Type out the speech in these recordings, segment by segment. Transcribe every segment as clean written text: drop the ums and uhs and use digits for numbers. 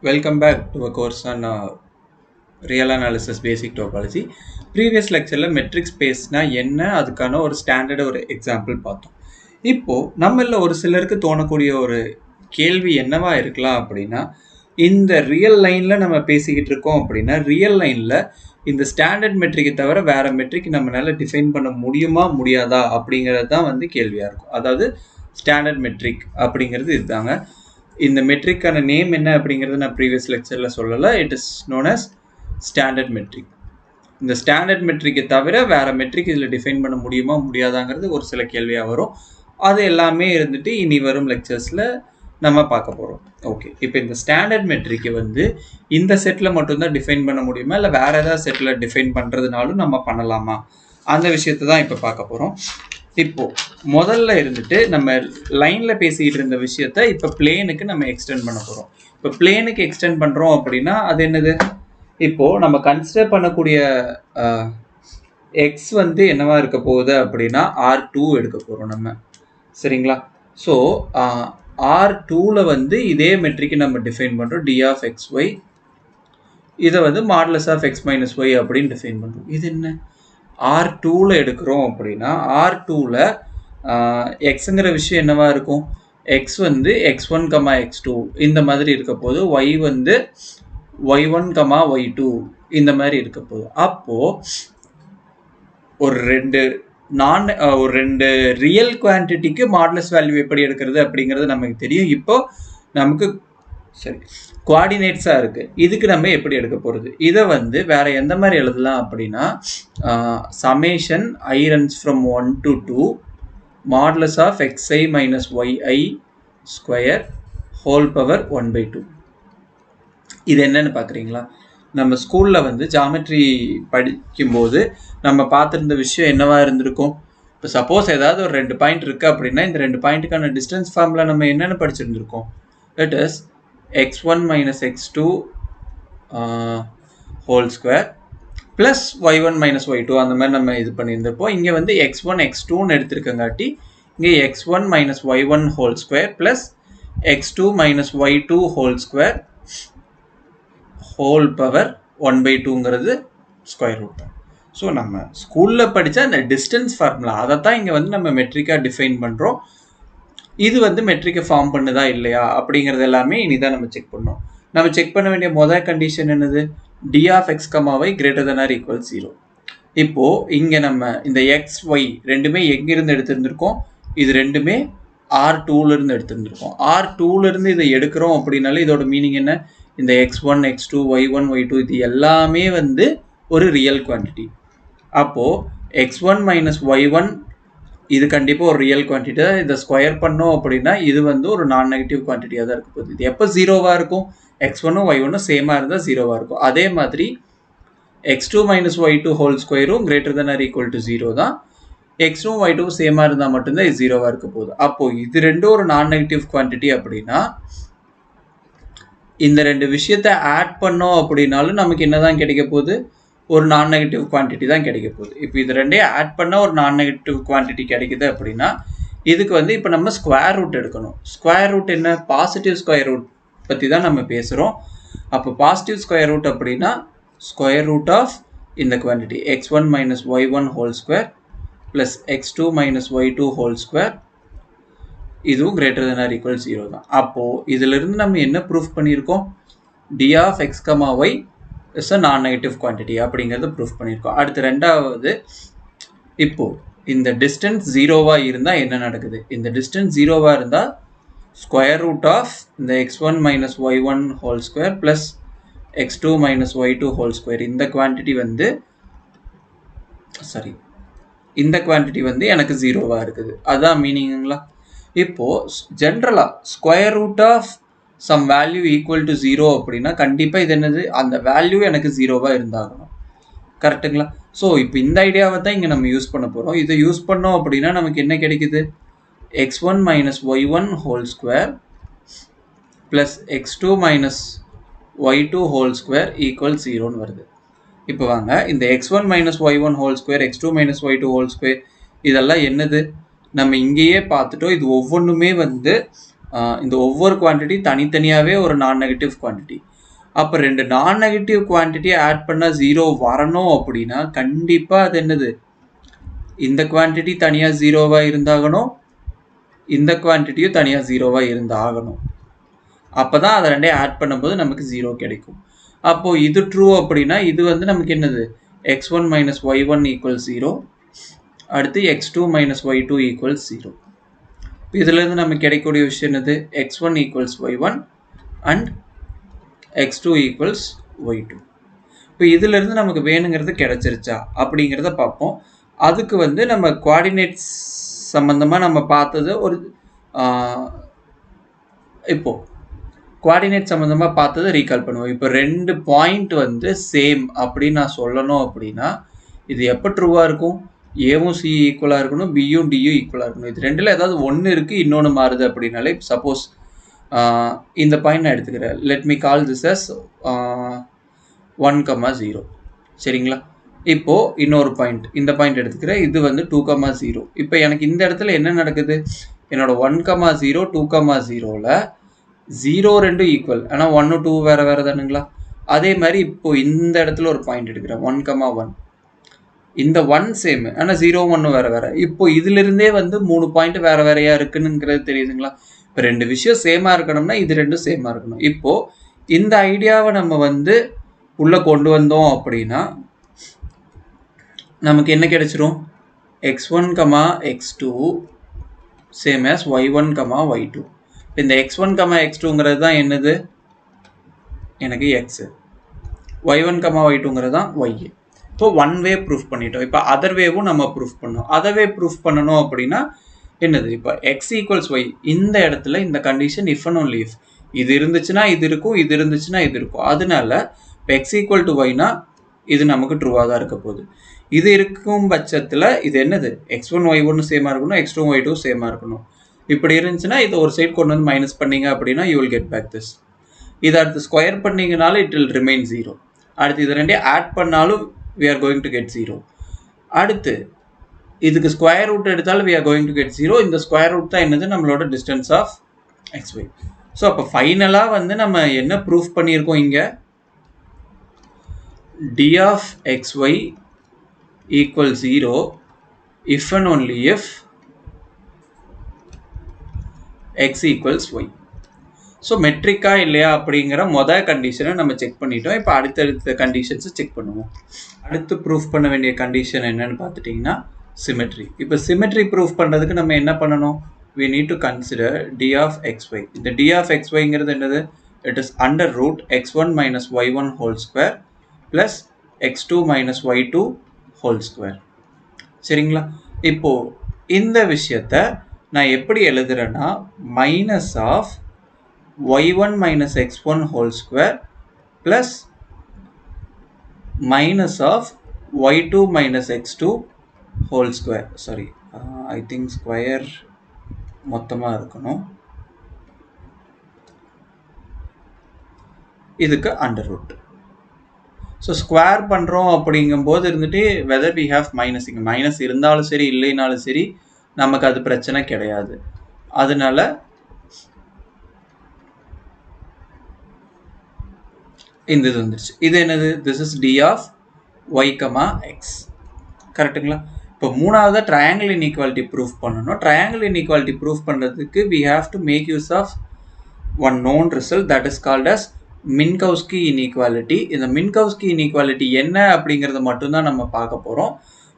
Welcome back to a course on real analysis basic topology. Previous lectureல metric spaceனா என்ன அதுக்கான ஒரு standard ஒரு example பார்த்தோம். இப்போ நம்மள ஒரு சிலருக்கு தோணக்கூடிய ஒரு கேள்வி என்னவா இருக்கலாம் அப்படின்னா, இந்த ரியல் லைன்ல நம்ம பேசிக்கிட்டு இருக்கோம் அப்படின்னா ரியல் லைன்ல இந்த ஸ்டாண்டர்ட் மெட்ரிக்கை தவிர வேற மெட்ரிக் நம்மளால டிஃபைன் பண்ண முடியுமா முடியாதா அப்படிங்கிறது தான் வந்து கேள்வியா இருக்கும். அதாவது ஸ்டாண்டர்ட் மெட்ரிக் அப்படிங்கிறது இதுதாங்க. இந்த மெட்ரிக்கான நேம் என்ன அப்படிங்கிறது நான் ப்ரீவியஸ் லெக்சரில் சொல்லலை. It is known as standard metric. இந்த ஸ்டாண்டர்ட் மெட்ரிக்கை தவிர வேறு மெட்ரிக் இதில் டிஃபைன் பண்ண முடியுமா முடியாதாங்கிறது ஒரு சில கேள்வியாக வரும். அது எல்லாமே இருந்துட்டு இனி வரும் லெக்சர்ஸில் நம்ம பார்க்க போகிறோம். ஓகே, இப்போ இந்த ஸ்டாண்டர்ட் மெட்ரிக்கை வந்து இந்த செட்டில் மட்டும்தான் டிஃபைன் பண்ண முடியுமா இல்லை வேறு ஏதாவது செட்டில் டிஃபைன் பண்ணுறதுனாலும் நம்ம பண்ணலாமா, அந்த விஷயத்தை தான் இப்போ பார்க்க போகிறோம். இப்போ முதல்ல இருந்துட்டு நம்ம லைன்ல பேசிக்கிட்டு இருந்த விஷயத்த இப்போ பிளேனுக்கு நம்ம எக்ஸ்டெண்ட் பண்ண போறோம். இப்போ பிளேனுக்கு எக்ஸ்டெண்ட் பண்றோம் அப்படின்னா அது என்னது? இப்போ நம்ம கன்சிடர் பண்ணக்கூடிய எக்ஸ் வந்து என்னவா இருக்க போகுது அப்படின்னா R2 எடுக்க போறோம் நம்ம, சரிங்களா? ஸோ R2ல வந்து இதே மெட்ரிக்கு நம்ம டிஃபைன் பண்றோம், d of xy. இதை வந்து modulus of x minus y அப்படின்னு டிஃபைன் பண்றோம். இது என்ன? R2ல எடுக்கிறோம் அப்படின்னா R2ல எக்ஸுங்கிற விஷயம் என்னவா இருக்கும்? எக்ஸ் வந்து x1, x2 இந்த மாதிரி இருக்க போது, y வந்து y1, y2 இந்த மாதிரி இருக்க போது. அப்போ ஒரு ரெண்டு ரியல் குவான்டிட்டிக்கு மாடுலஸ் வேல்யூ எப்படி எடுக்கிறது அப்படிங்கிறது நமக்கு தெரியும். இப்போ நமக்கு சரி குவாடினேட்ஸாக இருக்குது, இதுக்கு நம்ம எப்படி எடுக்க போகிறது? இதை வந்து வேற எந்த மாதிரி எழுதலாம் அப்படின்னா, summation I runs from 1 to 2 modulus of xi minus yi square whole power 1/2. இது என்னன்னு பார்க்குறீங்களா? நம்ம ஸ்கூலில் வந்து ஜாமெட்ரி படிக்கும்போது நம்ம பார்த்துருந்த விஷயம் என்னவா இருந்திருக்கும்? இப்போ சப்போஸ் ஏதாவது ஒரு 2 பாயிண்ட் இருக்குது அப்படின்னா இந்த 2 பாயிண்ட்டுக்கான டிஸ்டன்ஸ் ஃபார்முலா நம்ம என்னென்னு படிச்சிருந்துருக்கோம்? It is x1 minus x2 whole square plus y1 minus y2 அந்த மாதிரி நம்ம இது பண்ணியிருந்தப்போ, இங்கே வந்து x1 x2ன்னு எடுத்திருக்கங்காட்டி இங்கே x1 minus y1 whole square plus x2 minus y2 whole square whole power 1/2ங்கிறது ஸ்கொயர் ரூட் தான். ஸோ நம்ம ஸ்கூலில் படித்தா அந்த டிஸ்டன்ஸ் ஃபார்முலா அதை தான் இங்கே வந்து நம்ம மெட்ரிக்காக டிஃபைன் பண்ணுறோம். இது வந்து மெட்ரிக்கை ஃபார்ம் பண்ணுதா இல்லையா அப்படிங்கிறது எல்லாமே இனிதான் நம்ம செக் பண்ணோம். நம்ம செக் பண்ண வேண்டிய முதல் கண்டிஷன் என்னது? d of x, y greater than or equal 0. இப்போ இங்கே நம்ம இந்த எக்ஸ் ஒய் ரெண்டுமே எங்கிருந்து எடுத்திருந்திருக்கோம்? இது ரெண்டுமே R2லேருந்து எடுத்திருந்திருக்கோம். R2லேருந்து இதை எடுக்கிறோம் அப்படின்னாலே இதோட மீனிங் என்ன? இந்த x1, x2, y1, y2 இது எல்லாமே வந்து ஒரு ரியல் குவான்டிட்டி. அப்போது x1 மைனஸ் y1 இது கண்டிப்பாக ஒரு ரியல் குவான்டிட்டி தான். இதை ஸ்கொயர் பண்ணோம் அப்படின்னா இது வந்து ஒரு நான் நெகட்டிவ் குவான்டிட்டியாக தான் இருக்க போகுது. இது எப்போ ஜீரோவாக இருக்கும்? x1ம் y1ம் சேமாக இருந்தால் ஜீரோவாக இருக்கும். அதே மாதிரி x2 மைனஸ் y2 ஹோல் ஸ்கொயரும் greater than or equal to 0 தான். x2 y2 சேமாக இருந்தால் மட்டும்தான் இது ஜீரோவாக இருக்க போகுது. அப்போது இது ரெண்டும் ஒரு நான் நெகட்டிவ் குவான்டிட்டி அப்படின்னா இந்த ரெண்டு விஷயத்தை ஆட் பண்ணோம் அப்படின்னாலும் நமக்கு என்ன தான் கிடைக்க போகுது? ஒரு நான் நெகட்டிவ் குவான்டிட்டி தான் கிடைக்க போகுது. இப்போ இது ரெண்டையும் ஆட் பண்ணால் ஒரு நான் நெகட்டிவ் குவான்டிட்டி கிடைக்குது அப்படின்னா இதுக்கு வந்து இப்போ நம்ம ஸ்கொயர் ரூட் எடுக்கணும். ஸ்கொயர் ரூட் என்ன? பாசிட்டிவ் ஸ்கொயர் ரூட் பற்றி தான் நம்ம பேசுகிறோம். அப்போ பாசிட்டிவ் ஸ்கொயர் ரூட் அப்படின்னா ஸ்கொயர் ரூட் ஆஃப் இந்த quantity x1 minus y1 whole square plus x2 minus y2 whole square, இதுவும் கிரேட்டர் தென் ஆர் ஈக்குவல் 0 தான். அப்போது இதிலிருந்து நம்ம என்ன ப்ரூஃப் பண்ணியிருக்கோம்? d of x, y is a நான் நெகட்டிவ் குவான்டிட்டி அப்படிங்கிறத ப்ரூஃப் பண்ணியிருக்கோம். அடுத்து ரெண்டாவது, இப்போது இந்த டிஸ்டன்ஸ் ஜீரோவாக இருந்தால் என்ன நடக்குது? இந்த டிஸ்டன்ஸ் ஜீரோவாக இருந்தால் ஸ்கொயர் ரூட் ஆஃப் இந்த x1 minus y1 whole square plus x2 minus y2 whole square இந்த குவான்டிட்டி வந்து எனக்கு ஜீரோவாக இருக்குது. அதுதான் மீனிங்குங்களா? இப்போது ஜென்ரலாக square root of some value equal to 0 அப்படின்னா கண்டிப்பாக இது என்னது? அந்த வேல்யூ எனக்கு ஜீரோவாக இருந்தாகணும். கரெக்டுங்களா? ஸோ இப்போ இந்த ஐடியாவை தான் இங்கே நம்ம யூஸ் பண்ண போகிறோம். இதை யூஸ் பண்ணோம் அப்படின்னா நமக்கு என்ன கிடைக்குது? x1 minus y1 whole square plus x2 minus y2 whole square ஈக்குவல் 0ன்னு வருது. இப்போ வாங்க, இந்த x1 minus y1 whole square, x2 minus y2 whole square இதெல்லாம் என்னது? நம்ம இங்கேயே பார்த்துட்டோம். இது ஒவ்வொன்றுமே வந்து இந்த ஒவ்வொரு குவான்டிட்டி தனித்தனியாகவே ஒரு நான் நெகட்டிவ் குவான்டிட்டி. அப்போ 2 நான் நெகட்டிவ் குவான்டிட்டியை ஆட் பண்ணால் 0 வரணும் அப்படின்னா கண்டிப்பாக அது என்னது, இந்த குவான்டிட்டி தனியாக 0வாக இருந்தாகணும், இந்த குவான்டிட்டியும் தனியாக 0வாக இருந்தாகணும். அப்போ தான் அதை ரெண்டையும் ஆட் பண்ணும்போது நமக்கு 0 கிடைக்கும். அப்போது இது ட்ரூ அப்படின்னா இது வந்து நமக்கு என்னது, x1 minus y1 equals 0, அடுத்து x2 minus y2 equals 0. இதிலிருந்து நமக்கு கிடைக்கக்கூடிய விஷயம் என்னது, x1 equals y1 and x2 equals y2. இப்போ இதிலிருந்து நமக்கு வேணுங்கிறது கிடைச்சிருச்சா அப்படிங்கிறத பார்ப்போம். அதுக்கு வந்து நம்ம கோஆர்டினேட்ஸ் சம்மந்தமாக நம்ம பார்த்தது ஒரு இப்போது கோஆர்டினேட் சம்மந்தமாக பார்த்ததை ரீகால் பண்ணுவோம். இப்போ 2 பாயிண்ட் வந்து சேம் அப்படின்னு நான் சொல்லணும் அப்படின்னா இது எப்போ ட்ரூவாக இருக்கும், ஏவும் சி ஈக்குவலாக இருக்கணும், பியும் டியும் ஈக்குவலாக இருக்கணும். இது ரெண்டில் ஏதாவது ஒன்று இருக்குது, இன்னொன்று மாறுது அப்படின்னாலே, சப்போஸ் இந்த பாயிண்ட் நான் எடுத்துக்கிறேன், let me call this as 1,0. சரிங்களா? இப்போது இன்னொரு பாயிண்ட், இந்த பாயிண்ட் எடுத்துக்கிறேன், இது வந்து 2,0. இப்போ எனக்கு இந்த இடத்துல என்ன நடக்குது, என்னோட 1,0 2,0ல் 0 2 ஈக்குவல், ஆனால் 1 2 வேறு தானுங்களா. அதே மாதிரி இப்போது இந்த இடத்துல ஒரு பாயிண்ட் எடுக்கிறேன் 1,1, இந்த 1 சேம், ஆனால் 0 1 வேறு. இப்போ இதிலிருந்தே வந்து 3 பாயிண்ட் வேறையாக இருக்குனுங்கிறது தெரியுதுங்களா. இப்போ 2 விஷயம் சேமாக இருக்கணும்னா இது 2 சேமாக இருக்கணும். இப்போது இந்த ஐடியாவை நம்ம வந்து உள்ளே கொண்டு வந்தோம் அப்படின்னா நமக்கு என்ன கிடைச்சிரும், x1, x2 same as y1, y2. இந்த x1, x2ங்கிறது தான் என்னது, எனக்கு x, y1, y2ங்கிறது தான் y. இப்போ ஒன் வே ப்ரூஃப் பண்ணிட்டோம். இப்போ அதர் வேவும் நம்ம ப்ரூஃப் பண்ணோம். அதர் வே ப்ரூஃப் பண்ணணும் அப்படின்னா என்னது, இப்போ x ஈக்குவல்ஸ் y, இந்த இடத்துல இந்த condition if and only if, இது இருந்துச்சுன்னா இது இருக்கும், இது இருந்துச்சுன்னா இது இருக்கும். அதனால இப்போ x ஈக்குவல் டு ஒய்னா இது நமக்கு ட்ரூவாக தான் இருக்க போகுது. இது இருக்கும் பட்சத்தில் இது என்னது, x1 y1 சேமாக இருக்கணும், x2 y2 சேமாக இருக்கணும். இப்படி இருந்துச்சுன்னா இதை ஒரு சைட் கொண்டு வந்து மைனஸ் பண்ணிங்க அப்படின்னா you will get back this. இதை அடுத்து ஸ்கொயர் பண்ணிங்கனால இட் வில் ரிமைன் 0. அடுத்து இது ரெண்டையும் ஆட் பண்ணாலும் we are going to get 0. அடுத்து இதுக்கு ஸ்கொயர் ரூட் எடுத்தாலும் we are going to get 0. இந்த ஸ்கொயர் ரூட் தான் என்னது, நம்மளோட டிஸ்டன்ஸ் ஆஃப் xy. ஸோ அப்போ ஃபைனலாக வந்து நம்ம என்ன ப்ரூஃப் பண்ணியிருக்கோம், இங்கே d of xy equals 0 if and only if x equals y. So மெட்ரிக்கா இல்லையா அப்படிங்கிற மொதல் கண்டிஷனை நம்ம செக் பண்ணிட்டோம். இப்போ அடுத்தடுத்த கண்டிஷன்ஸை செக் பண்ணுவோம். அடுத்து ப்ரூஃப் பண்ண வேண்டிய கண்டிஷன் என்னன்னு பார்த்துட்டிங்கன்னா சிமெட்ரி. இப்போ சிமெட்ரி ப்ரூஃப் பண்ணுறதுக்கு நம்ம என்ன பண்ணணும், we need to consider d of xy. இந்த d of xyங்கிறது என்னது, it is under root x1 minus y1 whole square plus x2 minus y2 whole square. சரிங்களா? இப்போது இந்த விஷயத்தை நான் எப்படி எழுதுறேன்னா minus of y1 minus x1 whole square plus minus of y2 minus x2 whole square. Sorry, I think square மொத்தமாக இருக்கணும். இதுக்கு அண்டர் ரூட். ஸோ ஸ்கொயர் பண்ணுறோம் அப்படிங்கும்போது இருந்துட்டு வெதர் வி ஹேவ் மைனஸ், இங்கே மைனஸ் இருந்தாலும் சரி இல்லைனாலும் சரி நமக்கு அது பிரச்சனை கிடையாது. அதனால இந்த இது வந்துருச்சு. இது என்னது, this is d of y, x. கரெக்டுங்களா? இப்போ மூணாவது ட்ரையாங்கிள் இன்இக்வாலிட்டி ப்ரூஃப் பண்ணணும். ட்ரையாங்கிள் இன்இக்வாலிட்டி ப்ரூஃப் பண்ணுறதுக்கு we have to make use of one known result that is called as Minkowski inequality. இந்த மின்கௌஸ்கி இன்இக்வாலிட்டி என்ன அப்படிங்கிறத மட்டும்தான் நம்ம பார்க்க போகிறோம்.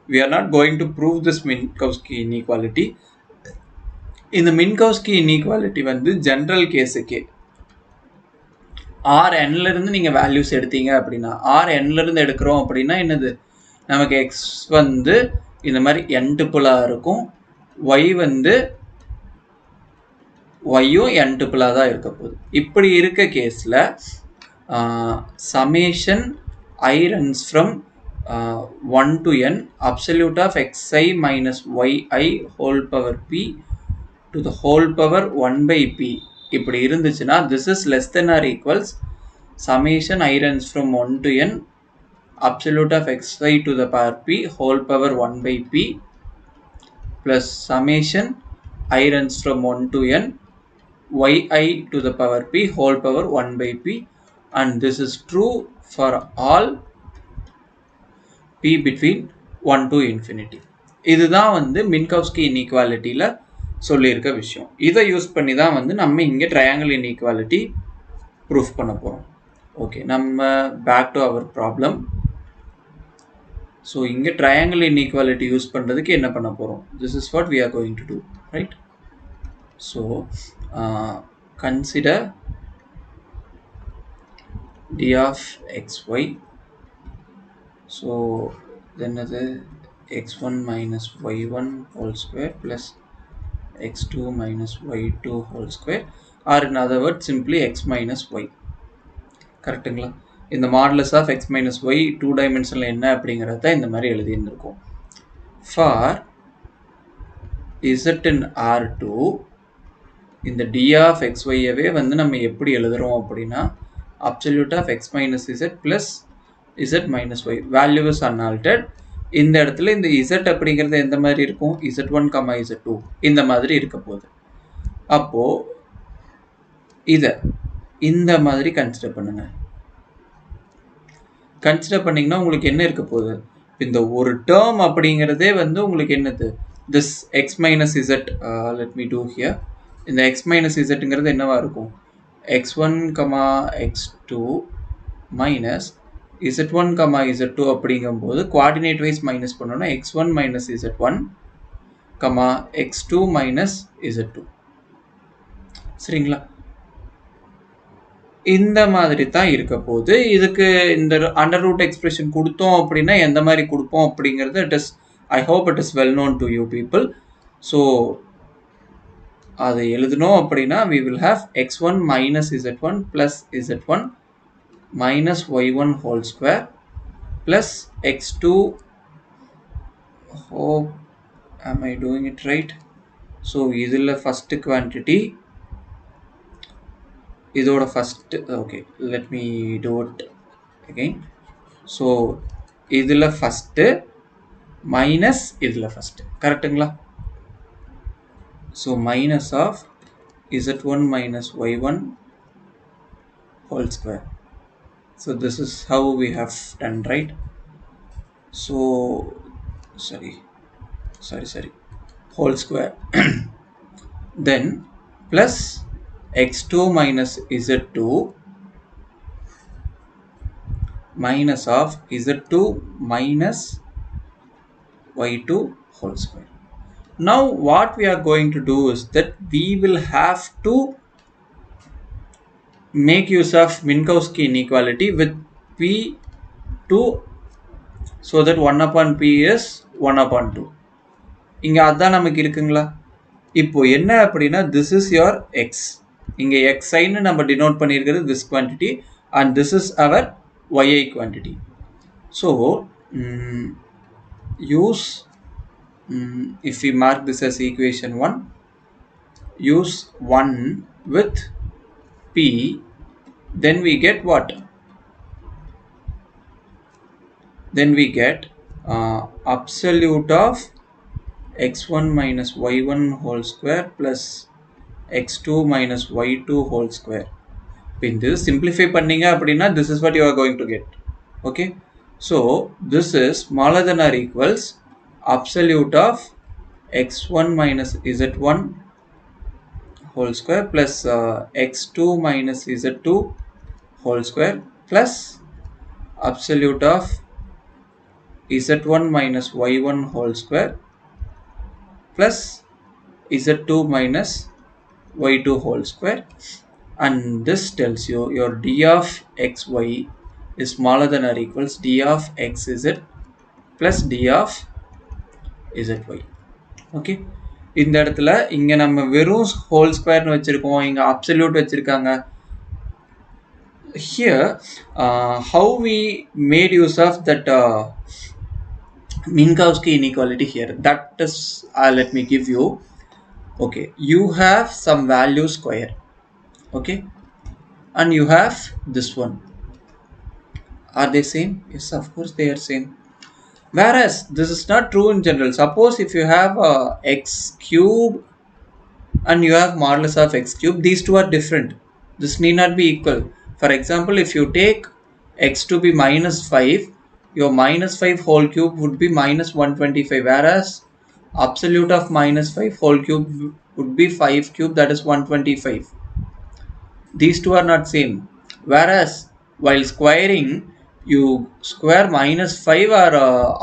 we are not going to prove this Minkowski inequality. இந்த மின்கௌஸ்கி இன்இக்வாலிட்டி வந்து ஜென்ரல் கேஸுக்கு Rnலேருந்து நீங்கள் வேல்யூஸ் எடுத்தீங்க அப்படின்னா, Rnலேருந்து எடுக்கிறோம் அப்படின்னா என்னது, நமக்கு x வந்து இந்த மாதிரி n டுப்புளாக இருக்கும், y வந்து yயும் n டுப்புளாக தான் இருக்க போகுது. இப்படி இருக்க கேஸில் summation I runs from 1 to n absolute of xi minus yi whole power p to the whole power 1 by p இப்படி இருந்துச்சுன்னா this is less than or equals summation I runs from 1 to n absolute of xi to the power p whole power 1 by p plus summation I runs from 1 to n yi to the power p whole power 1 by p, and this is true for all p between 1 to infinity. இதுதான் வந்து மின்கவ்ஸ்கி இன்இக்வாலிட்டியில் சொல்லியிருக்க விஷயம். இதை use பண்ணி தான் வந்து நம்ம இங்கே ட்ரையாங்கிள் இன்இக்வாலிட்டி ப்ரூஃப் பண்ண போகிறோம். ஓகே, நம்ம back to our problem. So இங்கே ட்ரையாங்கிள் இன்இக்வாலிட்டி யூஸ் பண்ணுறதுக்கு என்ன பண்ண போகிறோம்? This is what we are going to do, right? So consider d of xy. So then the x1 minus y1 whole square plus x2 minus y2 whole square, or in other words simply x minus y. கரெக்டுங்களா? இந்த modulus of x minus y 2 டைமென்ஷனில் என்ன அப்படிங்கிறத இந்த மாதிரி எழுதியிருந்திருக்கும். For z in R2 இந்த d of xyவே வந்து நம்ம எப்படி எழுதுறோம் அப்படின்னா absolute of x minus z plus z minus y, value is unaltered. இந்த இடத்துல இந்த z அப்படிங்கிறது எந்த மாதிரி இருக்கும்? z1, z2 இந்த மாதிரி இருக்க போகுது. அப்போ இதை இந்த மாதிரி கன்சிடர் பண்ணுங்க. கன்சிடர் பண்ணிங்கன்னா உங்களுக்கு என்ன இருக்க போகுது? இந்த ஒரு டேர்ம் அப்படிங்கிறதே வந்து உங்களுக்கு என்னது? this x minus z, let me do here. இந்த x minus zங்கிறது என்னவா இருக்கும்? x1, x2 minus z1, z2 அப்படிங்கும்போது கோஆர்டினேட் வைஸ் மைனஸ் பண்ணோம்னா x1 minus z1, x2 minus z2. சரிங்களா? இந்த மாதிரி தான் இருக்க போகுது. இதுக்கு இந்த அண்டர் ரூட் எக்ஸ்பிரஷன் கொடுத்தோம் அப்படின்னா எந்த மாதிரி கொடுப்போம் அப்படிங்கிறது it is, I hope it is well known to you people. So அதை எழுதணும் அப்படின்னா we will have x1 minus z1 plus z1 minus y1 whole square plus x2, hope am I doing it right? So இதில் first quantity, இதோட first, okay let me do it again. So இதில் first minus இதில் first, கரெக்டுங்களா? So minus of z1 minus y1 whole square. So this is how we have done, right? So sorry whole square then plus x2 minus z2 minus of z2 minus y2 whole square. Now what we are going to do is that we will have to make use of Minkowski inequality with p2 so that 1 upon p is 1 upon 2. இங்கே அதான் நமக்கு இருக்குங்களா? இப்போ என்ன அப்படின்னா this is your x, இங்கே xi ன்னு நம்ம denote பண்ணியிருக்கிறது this quantity and this is our yi quantity. So use if we mark this as equation 1, use 1 with p, then we get what? Then we get absolute of x1 minus y1 whole square plus x2 minus y2 whole square. In this simplify பண்ணீங்க அப்படின்னா this is what you are going to get. Okay, so this is smaller than or equals absolute of x1 minus z1 whole square plus x2 minus z2 whole square plus absolute of z1 minus y1 whole square plus z2 minus y2 whole square, and this tells you your d of xy is smaller than or equals d of xz plus d of zy. Okay, இந்த இடத்துல இங்கே நம்ம வெறும் whole ஸ்கொயர்னு வச்சுருக்கோம், இங்கே absolute வச்சுருக்காங்க. Here how we made use of that Minkowski inequality here, that is let me give you. Okay, you have some value square, okay, and you have this one. Are they same? Yes, of course they are same. Whereas this is not true in general. Suppose if you have x cube and you have modulus of x cube. These two are different. This need not be equal. For example, if you take x to be minus 5, your minus 5 whole cube would be minus 125, whereas absolute of minus 5 whole cube would be 5 cube, that is 125. These two are not same. Whereas while squaring, you square minus 5 or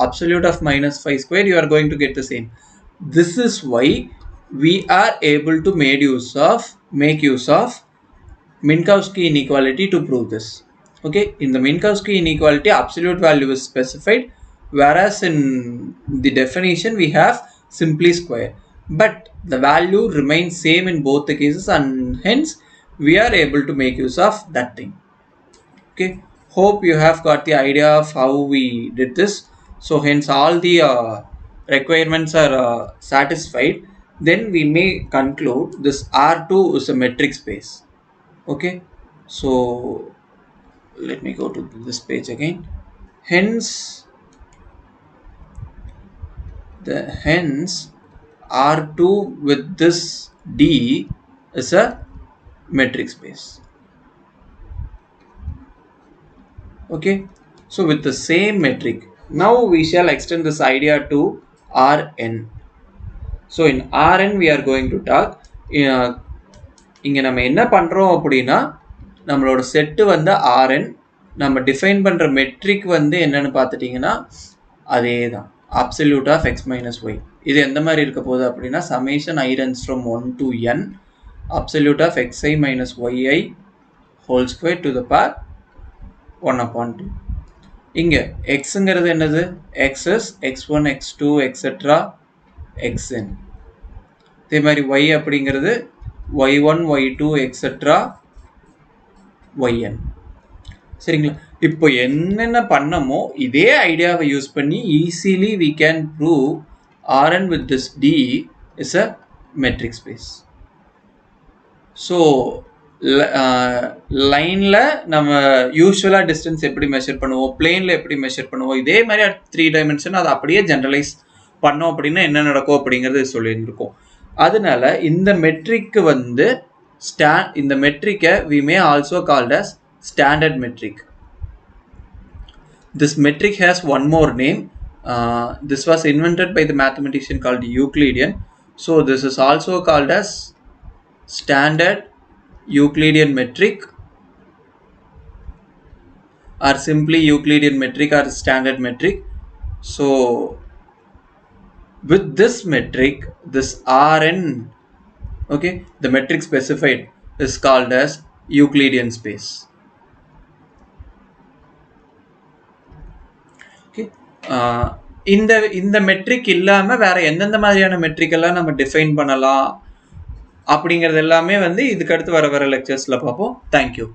absolute of minus 5 square, you are going to get the same. This is why we are able to make use of Minkowski inequality to prove this. Okay, in the Minkowski inequality, absolute value is specified, whereas in the definition we have simply square, but the value remains same in both the cases, and hence we are able to make use of that thing. Okay, hope you have got the idea of how we did this. So hence all the requirements are satisfied, then we may conclude this R2 is a metric space. Okay, so let me go to this page again. Hence R2 with this D is a metric space. Okay, so with the same metric, now we shall extend this idea to Rn. So in Rn we are going to talk இங்க நம்ம என்ன பண்றோம் அப்படின்னா, நம்மளோட set வந்து Rn, நம்ம define பண்ற matric வந்து என்னன்னு பார்த்துட்டீங்கன்னா அதேதான் absolute of x minus y. இது எந்த மாதிரி இருக்க போகுது அப்படின்னா summation I runs from 1 to n absolute of xi minus yi whole square to the power 1 upon 2. இங்க xங்கிறது என்னது? x is x1 x2 etc xn. இதே மாதிரி y அப்படிங்கிறது y1 y2 etc yn. சரிங்களா? இப்போ என்னென்ன பண்ணமோ இதே ஐடியாவை யூஸ் பண்ணி easily we can prove Rn with this D is a metric space. So லைனில் நம்ம யூஸ்வலாக டிஸ்டன்ஸ் எப்படி மெஷர் பண்ணுவோம், பிளேனில் எப்படி மெஷர் பண்ணுவோம், இதே மாதிரி 3 டைமென்ஷன் அதை அப்படியே ஜென்ரலைஸ் பண்ணோம் அப்படின்னா என்ன நடக்கும் அப்படிங்கிறது சொல்லியிருந்திருக்கோம். அதனால இந்த மெட்ரிக்கு வந்து இந்த மெட்ரிக்கை we may also called as standard metric. This metric has one more name. This was invented by the mathematician called Euclidean. So this is also called as standard Euclidean metric, or simply Euclidean metric or standard metric. So with this metric, this Rn, okay, the metric specified is called as Euclidean space. Okay, இந்த matric இல்லாம வேற எந்தெந்த மாதிரியான matric எல்லாம் நம்ம define பண்ணலாம் அப்படிங்கிறது எல்லாமே வந்து இதுக்கு அடுத்து வர லெக்சர்ஸ்ல பார்ப்போம். தேங்க்யூ.